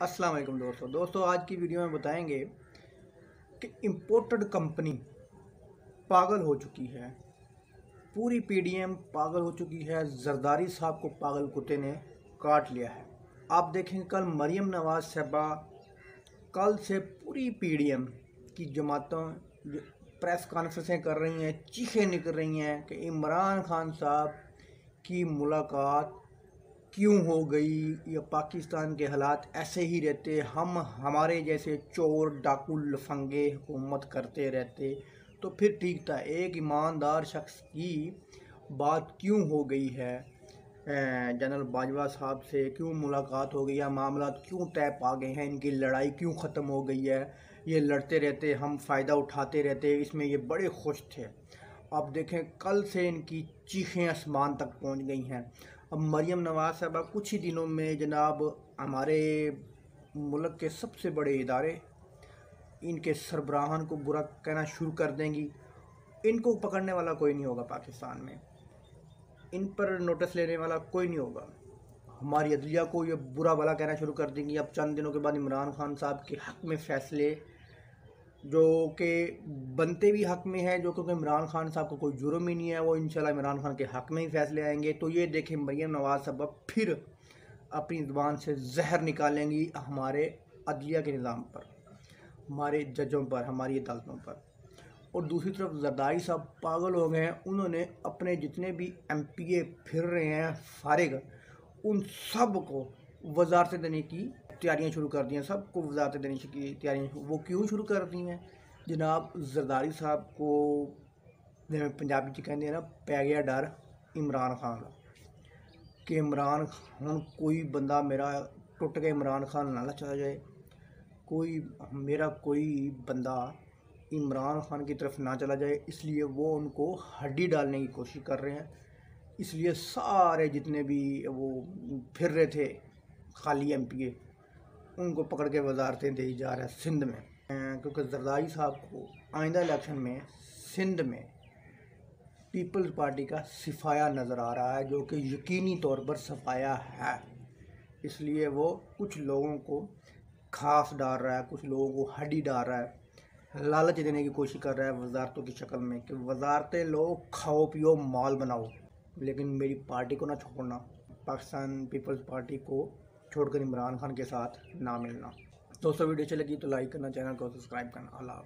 अस्सलाम वालेकुम दोस्तों आज की वीडियो में बताएंगे कि इम्पोर्टेड कंपनी पागल हो चुकी है। पूरी पीडीएम पागल हो चुकी है। जरदारी साहब को पागल कुत्ते ने काट लिया है। आप देखेंगे कल मरियम नवाज साहबा कल से पूरी पीडीएम की जमातों प्रेस कॉन्फ्रेंसें कर रही हैं, चीखें निकल रही हैं कि इमरान खान साहब की मुलाकात क्यों हो गई, या पाकिस्तान के हालात ऐसे ही रहते, हम हमारे जैसे चोर डाकू लफंगे हुकूमत करते रहते तो फिर ठीक था। एक ईमानदार शख्स की बात क्यों हो गई है, जनरल बाजवा साहब से क्यों मुलाकात हो गई है, मामला क्यों तय पा गए हैं, इनकी लड़ाई क्यों ख़त्म हो गई है, ये लड़ते रहते हम फ़ायदा उठाते रहते, इसमें ये बड़े खुश थे। अब देखें कल से इनकी चीखें आसमान तक पहुंच गई हैं। अब मरियम नवाज साहबा कुछ ही दिनों में जनाब हमारे मुल्क के सबसे बड़े इदारे इनके सरबराहान को बुरा कहना शुरू कर देंगी। इनको पकड़ने वाला कोई नहीं होगा पाकिस्तान में, इन पर नोटिस लेने वाला कोई नहीं होगा। हमारी अदलिया को ये बुरा भला कहना शुरू कर देंगी। अब चंद दिनों के बाद इमरान खान साहब के हक़ में फ़ैसले जो कि बनते भी हक़ में है, जो क्योंकि इमरान खान साहब को कोई जुर्म ही नहीं है, वो इंशाल्लाह इमरान खान के हक़ में ही फ़ैसले आएंगे। तो ये देखें मरियम नवाज साहब फिर अपनी ज़ुबान से जहर निकालेंगी हमारे अदलिया के निज़ाम पर, हमारे जजों पर, हमारी अदालतों पर। और दूसरी तरफ जरदारी साहब पागल हो गए हैं। उन्होंने अपने जितने भी MPA फिर रहे हैं फारिग, उन सब को वजारतें देने की तैयारियां शुरू कर दी हैं। सबको वजारतें देने की तैयारियां वो क्यों शुरू कर दी हैं जनाब? जरदारी साहब को जिवें पंजाबी च कहते हैं ना, पै गया डर इमरान खान का कि इमरान हुण कोई बंदा मेरा टुट के इमरान खान ना चला जाए, मेरा कोई बंदा इमरान खान की तरफ ना चला जाए, इसलिए वो उनको हड्डी डालने की कोशिश कर रहे हैं। इसलिए सारे जितने भी वो फिर रहे थे खाली MPA उनको पकड़ के वजारतें दी जा रहा है सिंध में, क्योंकि जरदारी साहब को आइंदा इलेक्शन में सिंध में पीपल्स पार्टी का सिफाया नज़र आ रहा है, जो कि यकीनी तौर पर सफाया है। इसलिए वो कुछ लोगों को खास डाल रहा है, कुछ लोगों को हड्डी डाल रहा है, लालच देने की कोशिश कर रहा है वजारतों की शक्ल में कि वजारतें लो, खाओ पियो, माल बनाओ, लेकिन मेरी पार्टी को ना छोड़ना, पाकिस्तान पीपल्स पार्टी को छोड़कर इमरान खान के साथ ना मिलना। दोस्तों वीडियो अच्छी लगी तो लाइक करना, चैनल को सब्सक्राइब करना। अल्लाह।